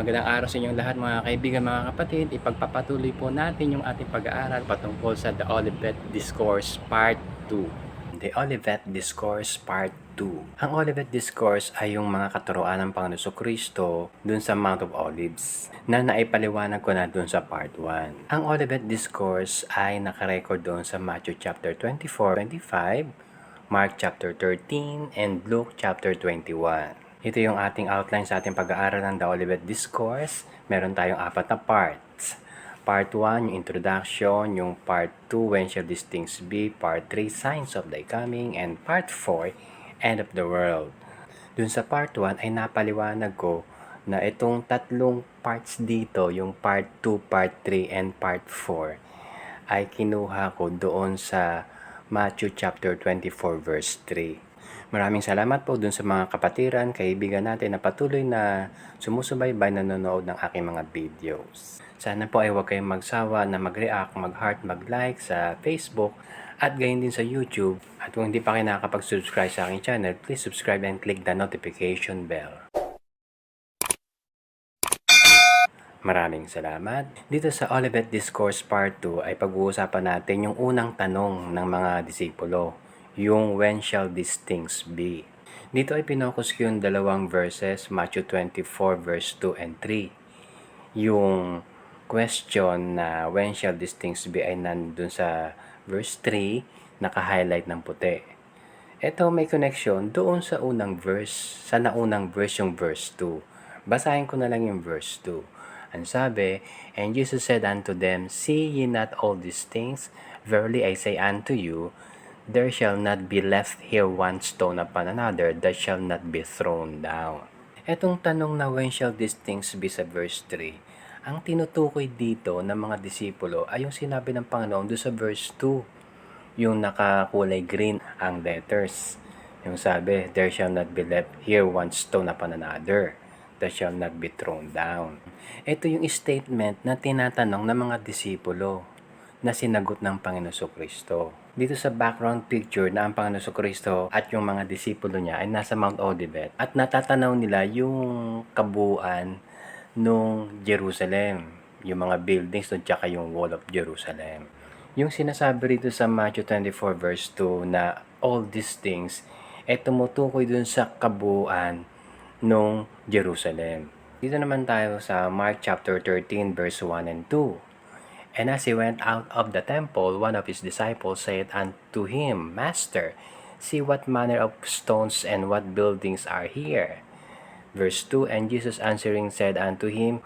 Magandang araw sa inyong lahat mga kaibigan, mga kapatid. Ipagpapatuloy po natin yung ating pag-aaral patungkol sa The Olivet Discourse Part 2. The Olivet Discourse Part 2. Ang Olivet Discourse ay yung mga katuruan ng Panginoon Kristo dun sa Mount of Olives na naipaliwanag ko na dun sa Part 1. Ang Olivet Discourse ay nakarecord doon sa Matthew chapter 24, 25, Mark chapter 13, and Luke chapter 21. Ito yung ating outline sa ating pag-aaral ng The Olivet Discourse. Meron tayong 4 na parts. Part 1, yung introduction. Yung Part 2, when shall these things be? Part 3, signs of thy coming. And Part 4, end of the world. Dun sa Part 1 ay napaliwanag ko na itong tatlong parts dito, yung Part 2, Part 3, and Part 4, ay kinuha ko doon sa Matthew chapter 24 verse 3. Maraming salamat po dun sa mga kapatiran, kaibigan natin na patuloy na sumusubaybay, nanonood ng aking mga videos. Sana po ay huwag kayong magsawa na mag-react, mag-heart, mag-like sa Facebook at gayon din sa YouTube. At kung hindi pa kayo nakakapag-subscribe sa aking channel, please subscribe and click the notification bell. Maraming salamat. Dito sa Olivet Discourse Part 2 ay pag-uusapan natin yung unang tanong ng mga disipulo, yung when shall these things be? Dito ay pinokus ko yung dalawang verses, Matthew 24 verse 2 and 3. Yung question na when shall these things be ay nandun sa verse 3, naka-highlight ng puti. Ito may connection doon sa unang verse, sa naunang verse yung verse 2. Basahin ko na lang yung verse 2. Ang sabi, and Jesus said unto them, see ye not all these things? Verily I say unto you, there shall not be left here one stone upon another that shall not be thrown down. Etong tanong na when shall these things be sa verse 3, ang tinutukoy dito ng mga disipulo ay yung sinabi ng Panginoon doon sa verse 2. Yung nakakulay green ang letters. Yung sabi, there shall not be left here one stone upon another that shall not be thrown down. Ito yung statement na tinatanong ng mga disipulo na sinagot ng Panginoon Kristo. Dito sa background picture na ang Panginoon Kristo at yung mga disipulo niya ay nasa Mount Olivet at natatanaw nila yung kabuuan nung Jerusalem, yung mga buildings at saka yung wall of Jerusalem. Yung sinasabi rito sa Matthew 24 verse 2 na all these things ay tumutukoy dun sa kabuuan nung Jerusalem. Dito naman tayo sa Mark chapter 13 verse 1 and 2. And as he went out of the temple, one of his disciples said unto him, Master, see what manner of stones and what buildings are here. Verse 2, and Jesus answering said unto him,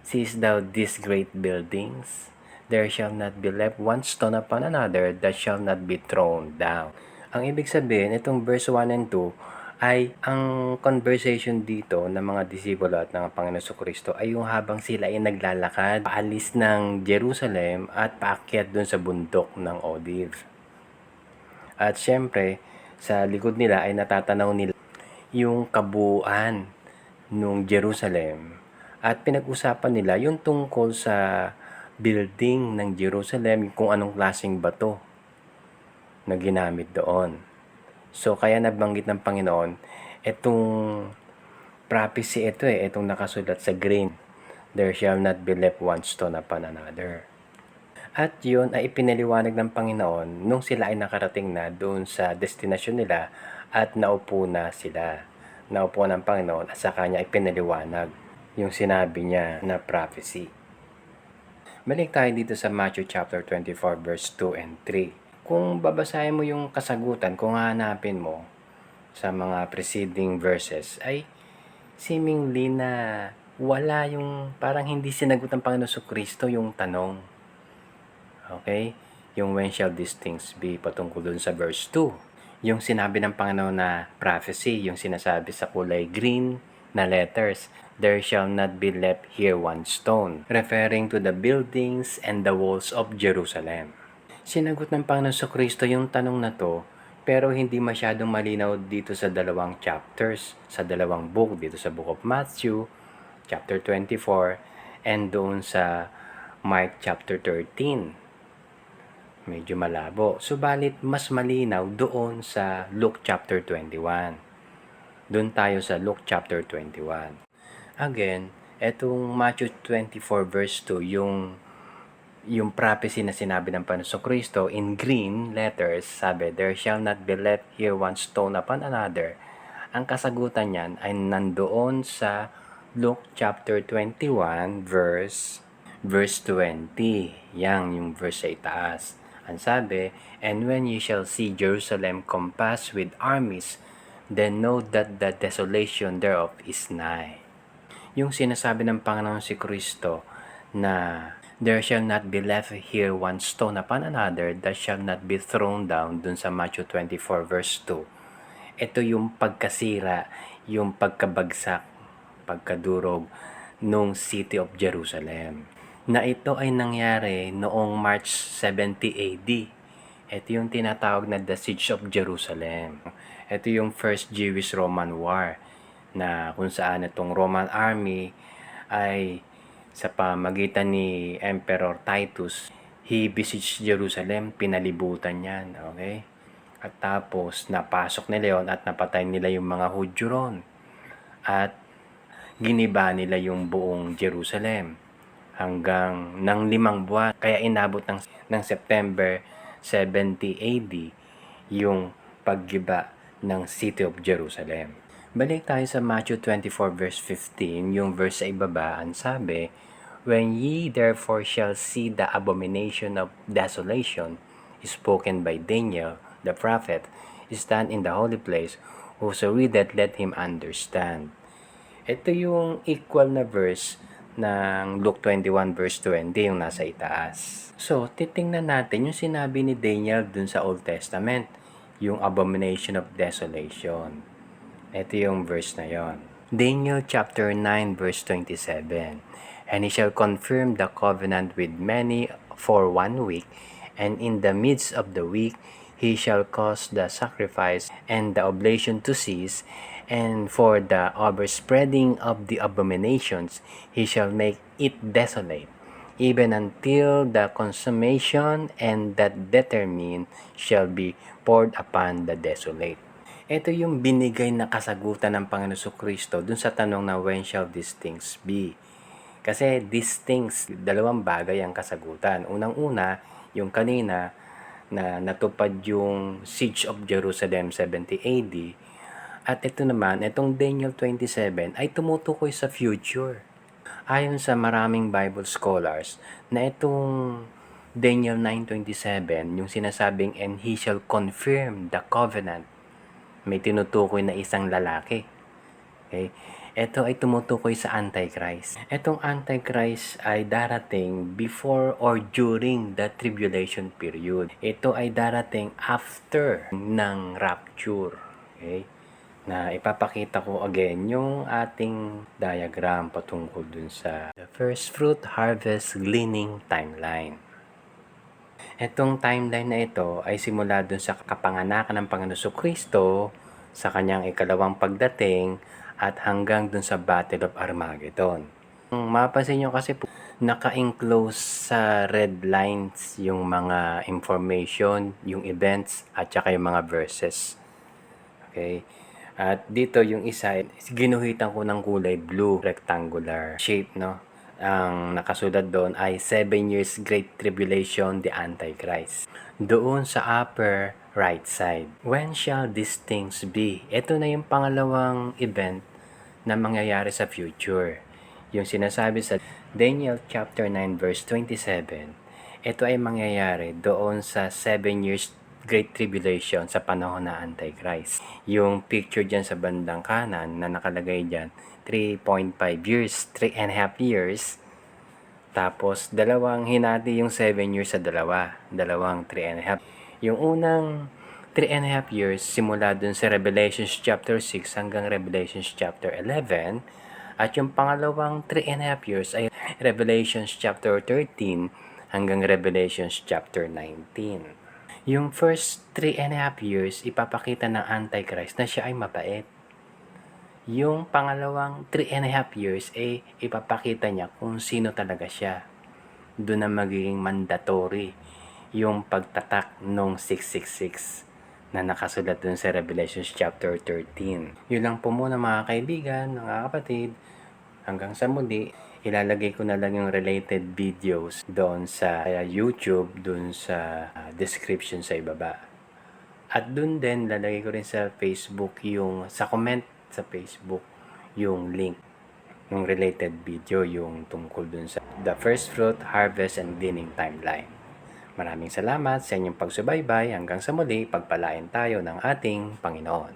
seest thou these great buildings? There shall not be left one stone upon another that shall not be thrown down. Ang ibig sabihin, itong verse 1 and 2, ay ang conversation dito ng mga disipulo at ng Panginoon Kristo ay yung habang sila ay naglalakad paalis ng Jerusalem at paakyat dun sa bundok ng Olive. At syempre, sa likod nila ay natatanaw nila yung kabuuan ng Jerusalem at pinag-usapan nila yung tungkol sa building ng Jerusalem, kung anong klaseng bato na ginamit doon. So, kaya nabanggit ng Panginoon, itong prophecy itong nakasulat sa green, there shall not be left one stone upon another. At yun ay ipinaliwanag ng Panginoon nung sila ay nakarating na doon sa destinasyon nila at naupo na sila. Naupo ng Panginoon at sa kanya ay pinaliwanag yung sinabi niya na prophecy. Balik tayo dito sa Matthew chapter 24 verse 2 and 3. Kung babasahin mo yung kasagutan, kung hahanapin mo sa mga preceding verses, ay seemingly na wala yung, parang hindi sinagot ng Panginoon Kristo yung tanong. Okay? Yung when shall these things be, patungkol dun sa verse 2. Yung sinabi ng Panginoon na prophecy, yung sinasabi sa kulay green na letters, there shall not be left here one stone, referring to the buildings and the walls of Jerusalem. Sinagot ng Panginoon Kristo yung tanong na to, pero hindi masyadong malinaw dito sa dalawang chapters, sa dalawang book, dito sa Book of Matthew, chapter 24, and doon sa Mark chapter 13. Medyo malabo. Subalit, mas malinaw doon sa Luke chapter 21. Doon tayo sa Luke chapter 21. Again, Etong Matthew 24 verse 2, yung prophecy na sinabi ng Panginoon Kristo in green letters, sabi, "There shall not be left here one stone upon another." Ang kasagutan niyan ay nandoon sa Luke chapter 21 verse 20. Yang yung verse sa itaas. Ang sabi, "And when ye shall see Jerusalem compassed with armies, then know that the desolation thereof is nigh." Yung sinasabi ng Panginoon si Kristo na there shall not be left here one stone upon another that shall not be thrown down dun sa Matthew 24 verse 2. Ito yung pagkasira, yung pagkabagsak, pagkadurog nung City of Jerusalem. Na ito ay nangyari noong March 70 AD. Ito yung tinatawag na The Siege of Jerusalem. Ito yung First Jewish-Roman War na kung saan itong Roman army ay sa pamagitan ni Emperor Titus, he besieged Jerusalem, pinalibutan yan, okay? At tapos, napasok nila yon at napatay nila yung mga Hudyo ron. At giniba nila yung buong Jerusalem hanggang ng 5 buwan. Kaya inabot ng September 70 AD yung paggiba ng City of Jerusalem. Balik tayo sa Matthew 24 verse 15, yung verse sa ibaba, ang sabi, "When ye therefore shall see the abomination of desolation spoken by Daniel the prophet stand in the holy place, whoso readeth let him understand." Ito yung equal na verse ng Luke 21 verse 20, yung nasa itaas. So, titingnan natin yung sinabi ni Daniel dun sa Old Testament, yung abomination of desolation. Ito yung verse na yon. Daniel chapter 9 verse 27. "And he shall confirm the covenant with many for 1 week, and in the midst of the week he shall cause the sacrifice and the oblation to cease, and for the overspreading of the abominations he shall make it desolate, even until the consummation and that determined shall be poured upon the desolate." Ito yung binigay na kasagutan ng Panginoon Kristo dun sa tanong na when shall these things be? Kasi these things, dalawang bagay ang kasagutan. Unang-una, yung kanina na natupad yung Siege of Jerusalem 70 AD. At ito naman, itong Daniel 27 ay tumutukoy sa future. Ayon sa maraming Bible scholars, na itong Daniel 9:27, yung sinasabing, "And he shall confirm the covenant," may tinutukoy na isang lalaki. Okay? Ito ay tumutukoy sa Antichrist. Itong Antichrist ay darating before or during the tribulation period. Ito ay darating after ng rapture. Okay? Na ipapakita ko again yung ating diagram patungkol dun sa the first fruit harvest gleaning timeline. Itong timeline na ito ay simula dun sa kapanganakan ng Panginoon Kristo sa kanyang ikalawang pagdating at hanggang dun sa Battle of Armageddon. Mapapansin nyo kasi po, naka-enclose sa red lines yung mga information, yung events, at saka yung mga verses. Okay? At dito yung isa, ginuhitan ko ng kulay blue, rectangular shape, no? Ang nakasulat doon ay 7 years Great Tribulation, the Antichrist. Doon sa upper right side. When shall these things be? Ito na yung pangalawang event na mangyayari sa future. Yung sinasabi sa Daniel chapter 9 verse 27. Ito ay mangyayari doon sa 7 years Great Tribulation sa panahon na Antichrist. Yung picture dyan sa bandang kanan na nakalagay dyan, 3.5 years, 3.5 years. Tapos, dalawang hinati yung 7 years sa dalawang 3.5. Yung unang 3.5 years, simula dun sa Revelations chapter 6 hanggang Revelations chapter 11. At yung pangalawang 3.5 years ay Revelations chapter 13 hanggang Revelations chapter 19. Yung first 3.5 years, ipapakita ng Antichrist na siya ay mabait. Yung pangalawang 3.5 years, ipapakita niya kung sino talaga siya. Doon na magiging mandatory yung pagtatak nung 666 na nakasulat dun sa Revelation chapter 13. Yun lang po muna mga kaibigan, mga kapatid. Hanggang sa muli, ilalagay ko na lang yung related videos doon sa YouTube, doon sa description sa ibaba. At doon din, lalagay ko rin sa Facebook sa comment sa Facebook, yung link ng related video, yung tungkol dun sa the first fruit, harvest, and gleaning timeline. Maraming salamat sa inyong pagsubaybay. Hanggang sa muli, pagpalain tayo ng ating Panginoon.